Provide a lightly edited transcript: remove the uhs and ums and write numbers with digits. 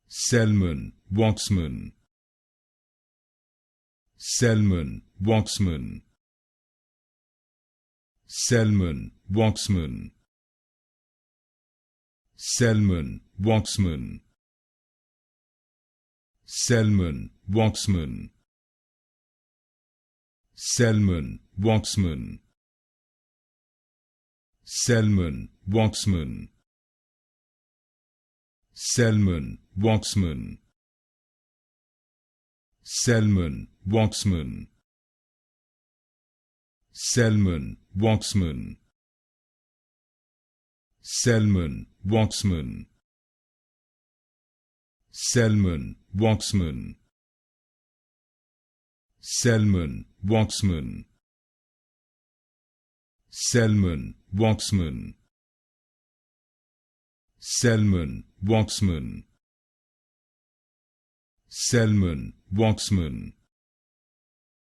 Selman Waksman. Selman Waksman. Selman Waksman. Selman Waksman. Selman Waksman. Selman Waksman. Selman Waksman. Selman Waksman. Selman Waksman. Selman Waksman. Selman Waksman. Selman Waksman. Selman Waksman. Selman Waksman. Selman Waksman. Selman Waksman.